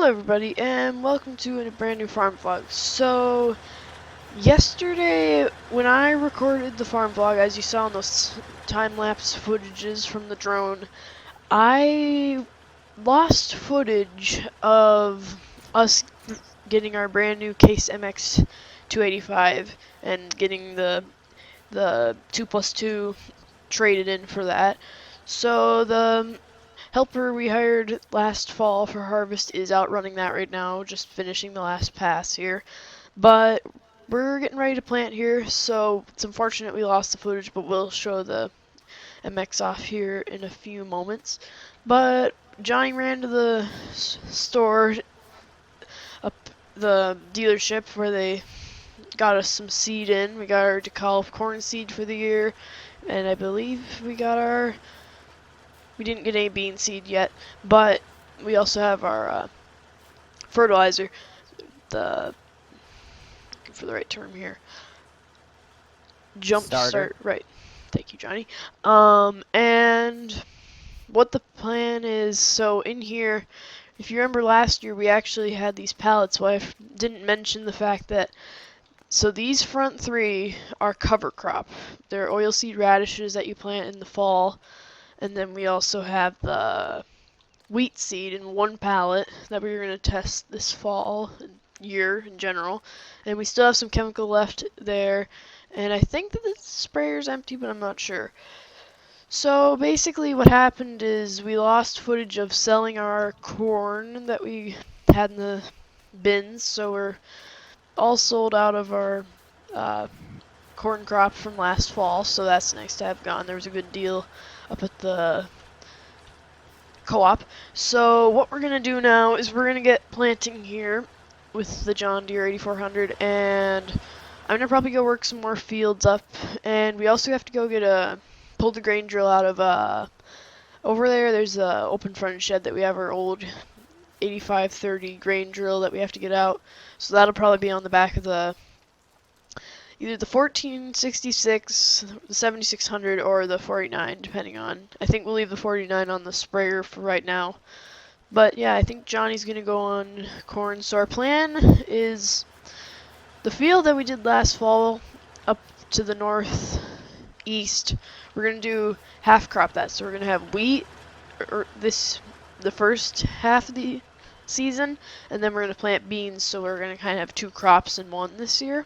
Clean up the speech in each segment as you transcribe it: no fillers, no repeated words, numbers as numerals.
everybody, and welcome to a brand new farm vlog. So, yesterday, when I recorded the farm vlog, as you saw in those time-lapse footages from the drone, I lost footage of us getting our brand new Case MX 285 and getting the 2+2 traded in for that. So the helper we hired last fall for harvest is out running that right now, just finishing the last pass here. But we're getting ready to plant here, so it's unfortunate we lost the footage, but we'll show the MX off here in a few moments. But Johnny ran to the store, up the dealership, where they got us some seed in. We got our DeKalb corn seed for the year, and I believe we didn't get any bean seed yet, but we also have our fertilizer, looking for the right term here, jump start, right, thank you, Johnny. And what the plan is, so in here, if you remember last year, we actually had these pallets. Well, I didn't mention the fact that, so these front three are cover crop. They're oilseed radishes that you plant in the fall. And then we also have the wheat seed in one pallet that we were going to test this fall, year in general. And we still have some chemical left there. And I think that the sprayer's empty, but I'm not sure. So basically what happened is we lost footage of selling our corn that we had in the bins. So we're all sold out of our corn crop from last fall. So that's nice to have gone. There was a good deal up at the co-op. So what we're gonna do now is we're gonna get planting here with the John Deere 8400, and I'm gonna probably go work some more fields up, and we also have to go pull the grain drill out of over there. There's a open front shed that we have our old 8530 grain drill that we have to get out, so that'll probably be on the back of the either the 1466, the 7600, or the 49, depending on. I think we'll leave the 49 on the sprayer for right now. But yeah, I think Johnny's gonna go on corn. So our plan is the field that we did last fall up to the northeast. We're gonna do half crop that. So we're gonna have wheat the first half of the season, and then we're gonna plant beans. So we're gonna kind of have two crops in one this year.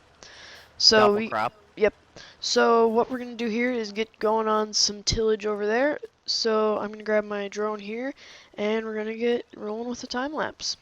So double crop. Yep. So what we're gonna do here is get going on some tillage over there. So I'm gonna grab my drone here, and we're gonna get rolling with the time lapse.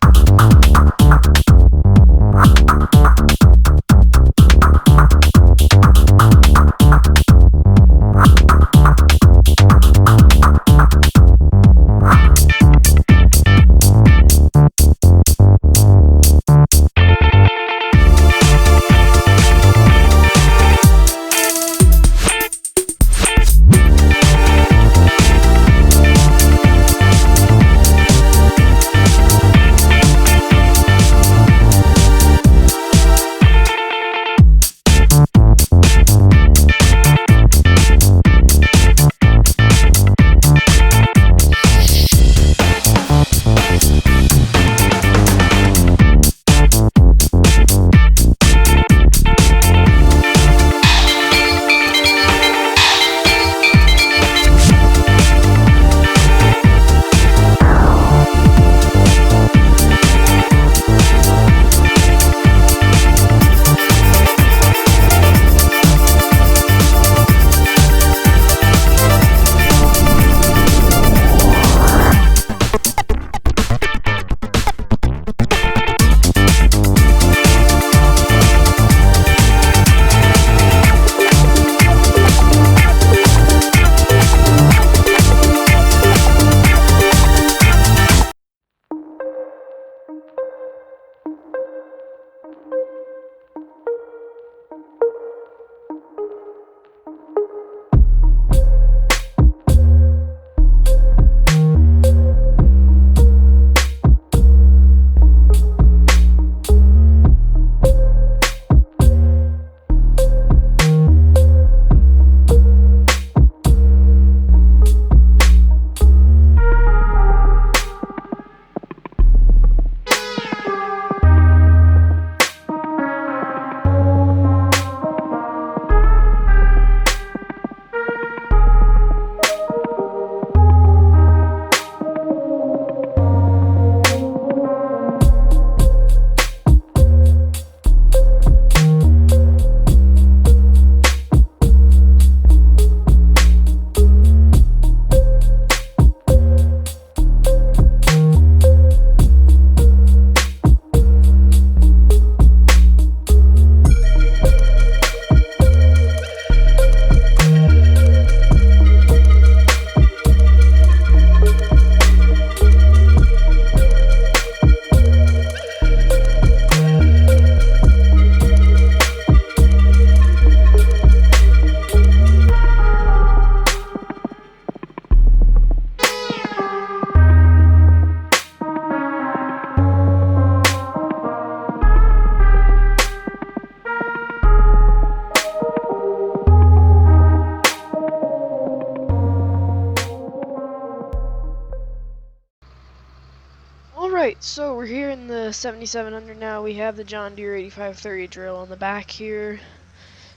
Alright, so we're here in the 7700 now. We have the John Deere 8530 drill on the back here.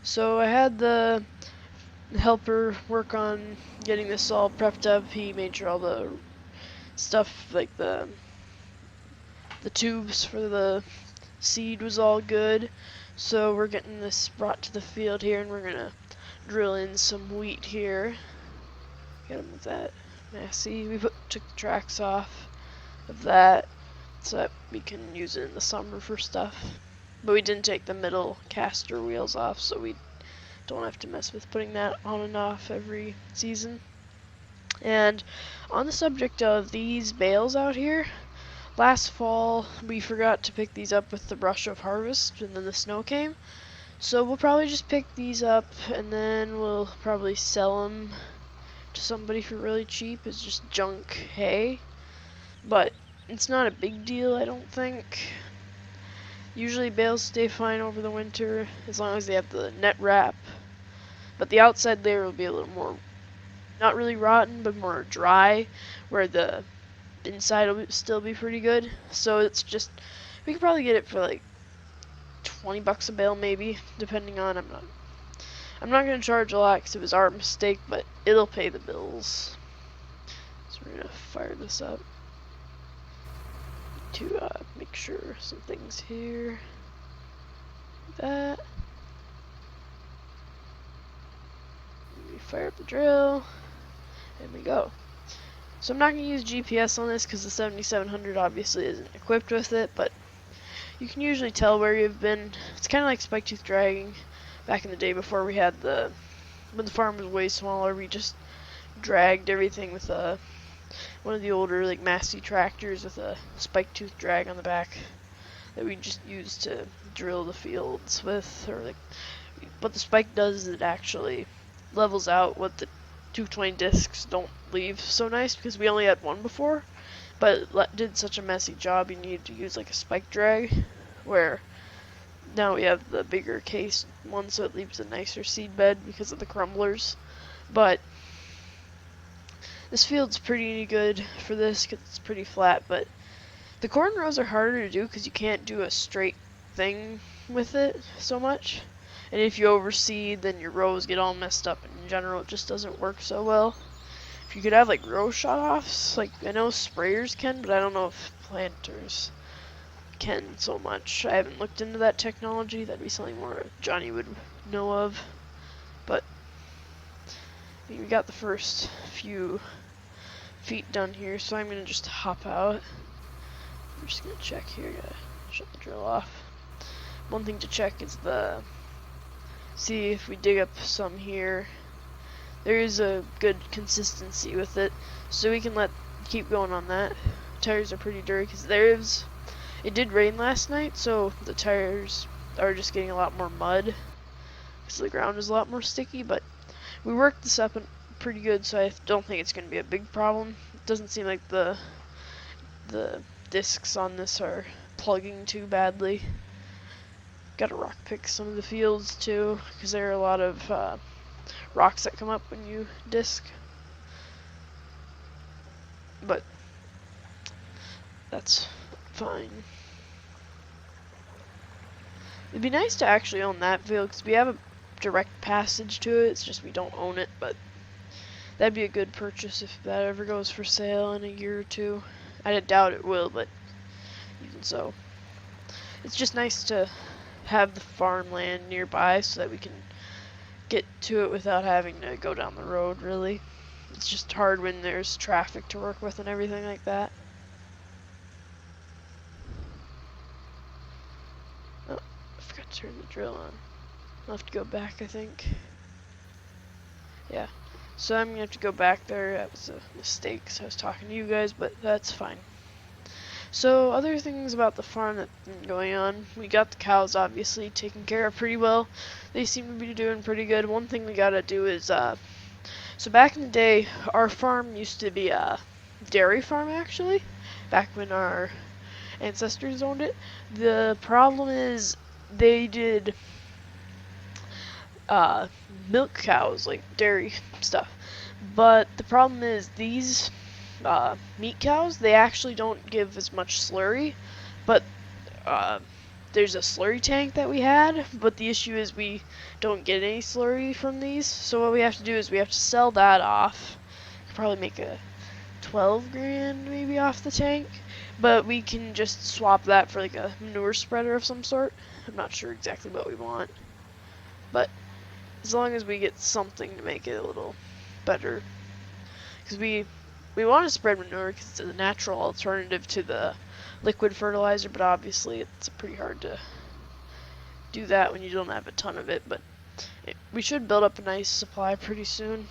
So I had the helper work on getting this all prepped up. He made sure all the stuff, like the tubes for the seed was all good. So we're getting this brought to the field here, and we're gonna drill in some wheat here. Get him with that Massey. We took the tracks off of that so that we can use it in the summer for stuff. But we didn't take the middle caster wheels off, so we don't have to mess with putting that on and off every season. And on the subject of these bales out here, last fall we forgot to pick these up with the rush of harvest, and then the snow came. So we'll probably just pick these up, and then we'll probably sell them to somebody for really cheap as just junk hay. But it's not a big deal, I don't think. Usually bales stay fine over the winter as long as they have the net wrap. But the outside layer will be a little more, not really rotten, but more dry, where the inside will still be pretty good. So it's just, we could probably get it for like 20 bucks a bale maybe, depending on, I'm not going to charge a lot because it was our mistake, but it'll pay the bills. So we're going to fire this up to make sure some things here. Like that. We fire up the drill, and we go. So I'm not going to use GPS on this because the 7700 obviously isn't equipped with it, but you can usually tell where you've been. It's kind of like spike tooth dragging back in the day before we had when the farm was way smaller. We just dragged everything with one of the older like Massey tractors with a spike tooth drag on the back that we just used to drill the fields with. Or like, what the spike does is it actually levels out what the 220 discs don't leave so nice, because we only had one before, but it did such a messy job you needed to use like a spike drag, where now we have the bigger case one, so it leaves a nicer seed bed because of the crumblers. But this field's pretty good for this because it's pretty flat, but the corn rows are harder to do because you can't do a straight thing with it so much. And if you overseed, then your rows get all messed up, and in general it just doesn't work so well. If you could have like row shut-offs, like I know sprayers can, but I don't know if planters can so much. I haven't looked into that technology. That'd be something more Johnny would know of. But I mean, we got the first few feet done here, so I'm gonna just hop out. I'm just gonna check here. Gotta shut the drill off. One thing to check is see if we dig up some here. There is a good consistency with it, so we can keep going on that. Tires are pretty dirty because it did rain last night, so the tires are just getting a lot more mud because the ground is a lot more sticky. But we worked this up pretty good, so I don't think it's going to be a big problem. It doesn't seem like the discs on this are plugging too badly. Gotta rock pick some of the fields too, because there are a lot of rocks that come up when you disc. But that's fine. It'd be nice to actually own that field because we have a direct passage to it. It's just we don't own it, but that'd be a good purchase if that ever goes for sale in a year or two. I doubt it will, but even so, it's just nice to have the farmland nearby so that we can get to it without having to go down the road, really. It's just hard when there's traffic to work with and everything like that. Oh, I forgot to turn the drill on. I'll have to go back, I think. Yeah, so I'm gonna have to go back there. That was a mistake, so I was talking to you guys, but that's fine. So, other things about the farm that have been going on. We got the cows, obviously, taken care of pretty well. They seem to be doing pretty good. One thing we gotta do is, so back in the day, our farm used to be a dairy farm, actually, back when our ancestors owned it. The problem is, they did, milk cows, like dairy stuff. But the problem is, these meat cows, they actually don't give as much slurry, but there's a slurry tank that we had, but the issue is we don't get any slurry from these, so what we have to do is we have to sell that off. Could probably make a 12 grand maybe off the tank, but we can just swap that for like a manure spreader of some sort. I'm not sure exactly what we want, but as long as we get something to make it a little better, because we want to spread manure because it's a natural alternative to the liquid fertilizer, but obviously it's pretty hard to do that when you don't have a ton of it. But we should build up a nice supply pretty soon.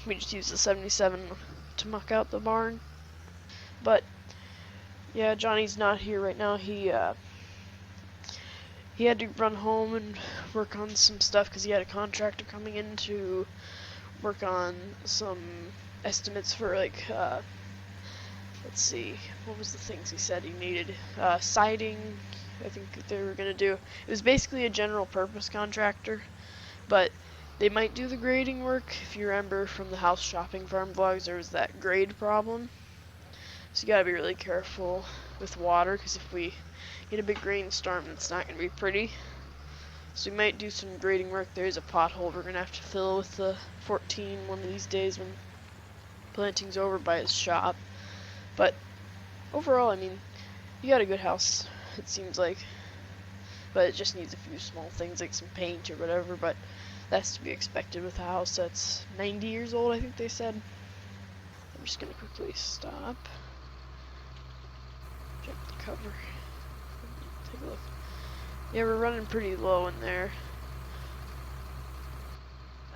We just use the 77 to muck out the barn. But yeah, Johnny's not here right now. He had to run home and work on some stuff because he had a contractor coming in to work on some estimates for like let's see, what was the things he said he needed? Siding, I think they were gonna do. It was basically a general purpose contractor, but they might do the grading work. If you remember from the house shopping farm vlogs, there was that grade problem. So you gotta be really careful with water, because if we get a big rainstorm, it's not gonna be pretty. So we might do some grading work. There is a pothole we're gonna have to fill with the 14 one of these days when planting's over by his shop. But overall, I mean, you got a good house, it seems like. But it just needs a few small things like some paint or whatever, but that's to be expected with a house that's 90 years old, I think they said. I'm just gonna quickly stop. Check the cover. Take a look. Yeah, we're running pretty low in there.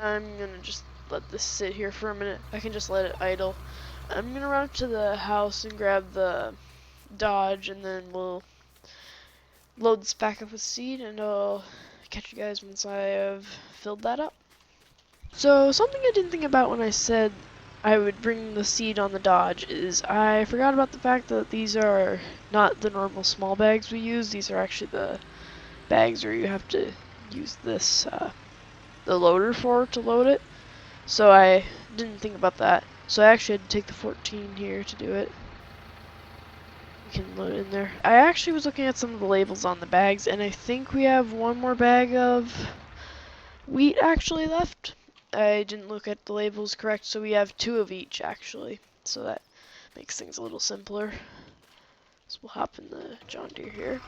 I'm gonna just let this sit here for a minute. I can just let it idle. I'm gonna run up to the house and grab the Dodge, and then we'll load this back up with seed, and I'll catch you guys once I have filled that up. So something I didn't think about when I said I would bring the seed on the Dodge is I forgot about the fact that these are not the normal small bags we use. These are actually the bags where you have to use this the loader for to load it. So I didn't think about that. So I actually had to take the 14 here to do it. You can load it in there. I actually was looking at some of the labels on the bags, and I think we have one more bag of wheat actually left. I didn't look at the labels correct, so we have 2 of each actually. So that makes things a little simpler. So we'll hop in the John Deere here.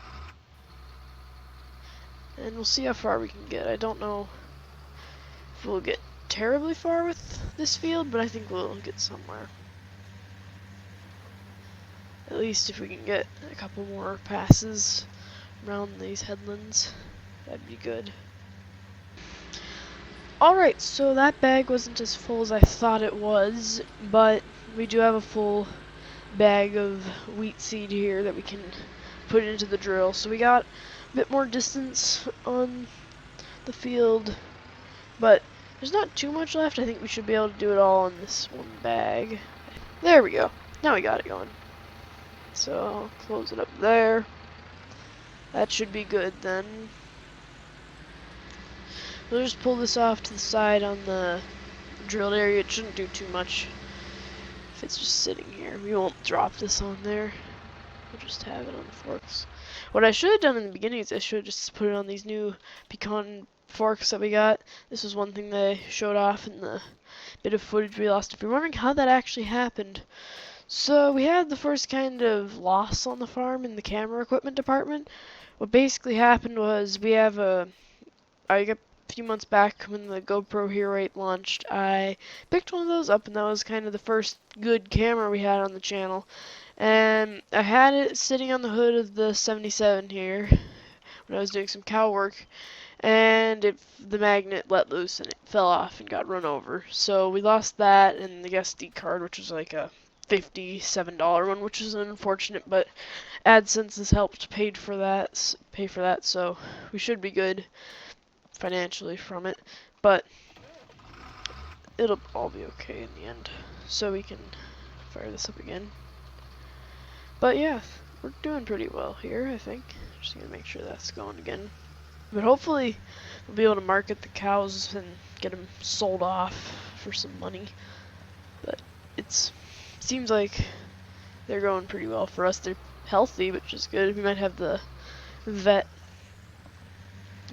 And we'll see how far we can get. I don't know if we'll get terribly far with this field, but I think we'll get somewhere. At least if we can get a couple more passes around these headlands, that'd be good. Alright, so that bag wasn't as full as I thought it was, but we do have a full bag of wheat seed here that we can put into the drill. So we got a bit more distance on the field, but there's not too much left. I think we should be able to do it all in this one bag. There we go. Now we got it going. So I'll close it up there. That should be good then. We'll just pull this off to the side on the drilled area. It shouldn't do too much if it's just sitting here. We won't drop this on there. We'll just have it on the forks. What I should have done in the beginning is I should have just put it on these new pecan forks that we got. This was one thing that I showed off in the bit of footage we lost. If you're wondering how that actually happened, so we had the first kind of loss on the farm in the camera equipment department. What basically happened was I got a few months back when the GoPro Hero 8 launched, I picked one of those up, and that was kind of the first good camera we had on the channel. And I had it sitting on the hood of the 77 here when I was doing some cow work, and the magnet let loose and it fell off and got run over. So we lost that and the SD card, which was like a $57 one, which is unfortunate, but AdSense has helped pay for that, so we should be good financially from it, but it'll all be okay in the end, so we can fire this up again. But yeah, we're doing pretty well here, I think. Just gonna make sure that's going again. But hopefully we'll be able to market the cows and get them sold off for some money. But it's seems like they're going pretty well for us. They're healthy, which is good. We might have the vet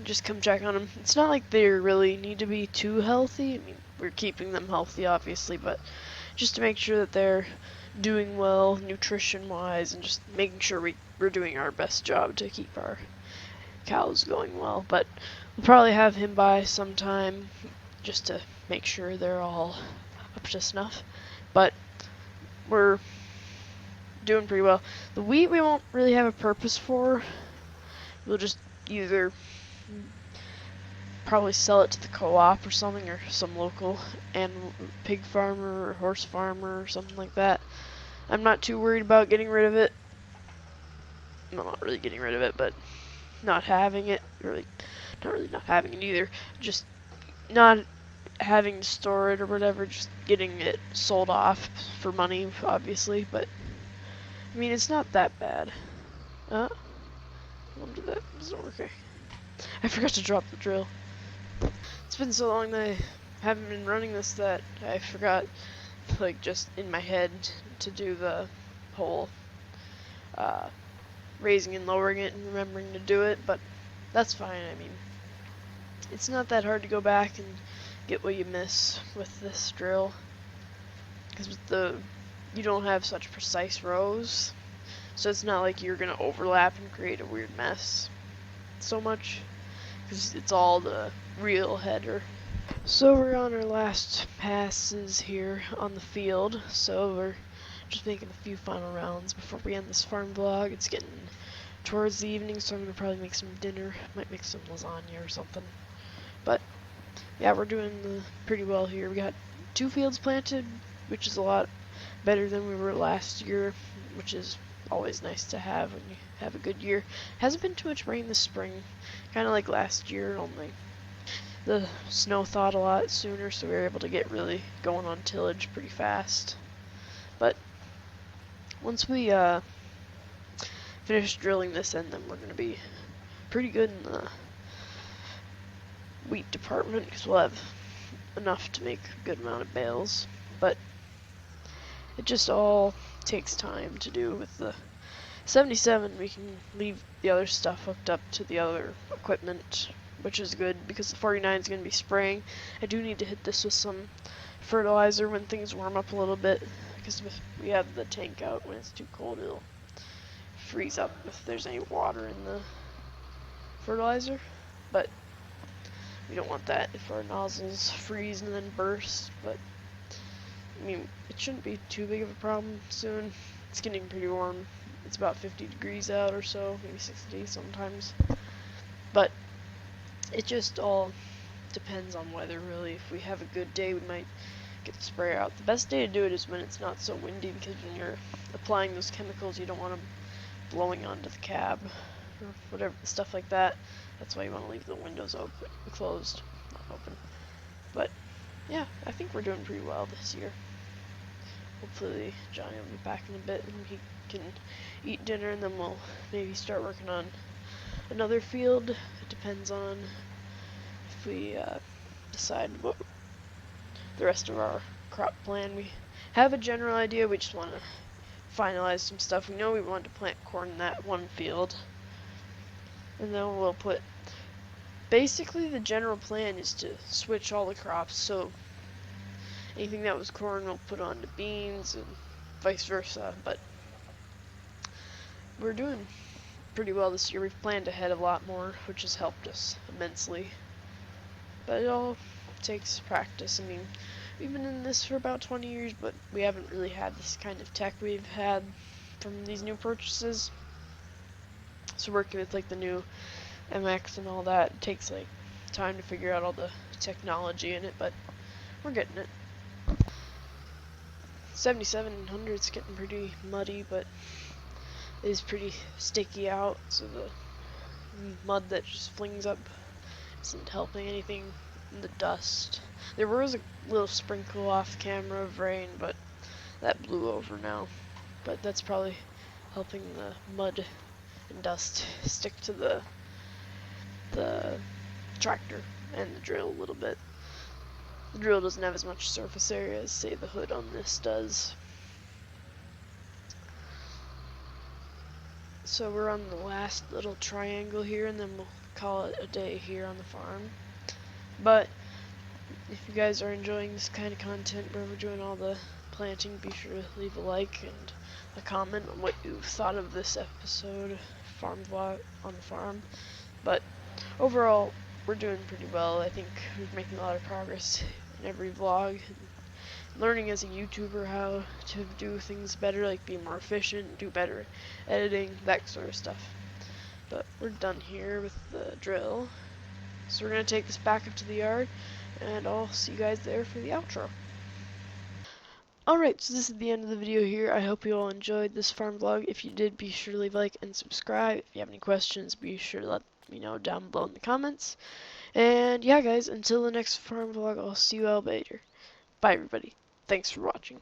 just come check on them. It's not like they really need to be too healthy. I mean, we're keeping them healthy, obviously, but just to make sure that they're doing well nutrition-wise and just making sure we're doing our best job to keep our cows going well. But we'll probably have him by sometime just to make sure they're all up to snuff. But we're doing pretty well. The wheat we won't really have a purpose for. We'll just either probably sell it to the co-op or something, or some local pig farmer or horse farmer or something like that. I'm not too worried about getting rid of it. Well, not really getting rid of it, but not having it. Not really not having it either. Just not having to store it or whatever. Just getting it sold off for money, obviously. But I mean, it's not that bad. I wonder that isn't working. I forgot to drop the drill. It's been so long that I haven't been running this that I forgot, like, just in my head to do the whole raising and lowering it and remembering to do it, but that's fine. I mean, it's not that hard to go back and get what you miss with this drill, because you don't have such precise rows, so it's not like you're gonna overlap and create a weird mess so much, because it's all the real header. So we're on our last passes here on the field, so we're just making a few final rounds before we end this farm vlog. It's getting towards the evening, so I'm gonna probably make some dinner. Might make some lasagna or something. But yeah, we're doing pretty well here. We got 2 fields planted, which is a lot better than we were last year, which is always nice to have when you have a good year. Hasn't been too much rain this spring, kind of like last year, only the snow thawed a lot sooner, so we were able to get really going on tillage pretty fast. But once we finish drilling this end, then we're going to be pretty good in the wheat department, because we'll have enough to make a good amount of bales. But it just all takes time to do. With the 77, we can leave the other stuff hooked up to the other equipment, which is good, because the 49 is going to be spraying. I do need to hit this with some fertilizer when things warm up a little bit, because if we have the tank out when it's too cold, it'll freeze up if there's any water in the fertilizer. But we don't want that if our nozzles freeze and then burst. But I mean, it shouldn't be too big of a problem soon. It's getting pretty warm. It's about 50 degrees out or so, maybe 60 sometimes. But it just all depends on weather, really. If we have a good day, we might get the sprayer out. The best day to do it is when it's not so windy, because when you're applying those chemicals, you don't want them blowing onto the cab or whatever, stuff like that. That's why you want to leave the windows closed, not open. But yeah, I think we're doing pretty well this year. Hopefully Johnny will be back in a bit and he can eat dinner, and then we'll maybe start working on another field. It depends on if we decide what the rest of our crop plan. We have a general idea, we just want to finalize some stuff. We know we want to plant corn in that one field, and then we'll put, basically the general plan is to switch all the crops, so anything that was corn we'll put on to beans and vice versa. But we're doing pretty well this year. We've planned ahead a lot more, which has helped us immensely. But it all takes practice. I mean, we've been in this for about 20 years, but we haven't really had this kind of tech we've had from these new purchases. So working with like the new MX and all that, it takes like time to figure out all the technology in it, but we're getting it. 7700's getting pretty muddy, but it is pretty sticky out, so the mud that just flings up isn't helping anything in the dust. There was a little sprinkle off camera of rain, but that blew over now. But that's probably helping the mud and dust stick to the tractor and the drill a little bit. The drill doesn't have as much surface area as, say, the hood on this does. So we're on the last little triangle here, and then we'll call it a day here on the farm. But if you guys are enjoying this kind of content where we're doing all the planting, be sure to leave a like and a comment on what you thought of this episode, farm vlog on the farm. But overall, we're doing pretty well. I think we're making a lot of progress in every vlog. Learning as a YouTuber how to do things better, like be more efficient, do better editing, that sort of stuff. But we're done here with the drill. So we're going to take this back up to the yard, and I'll see you guys there for the outro. Alright, so this is the end of the video here. I hope you all enjoyed this farm vlog. If you did, be sure to leave a like and subscribe. If you have any questions, be sure to let me know down below in the comments. And yeah, guys, until the next farm vlog, I'll see you all later. Bye, everybody. Thanks for watching.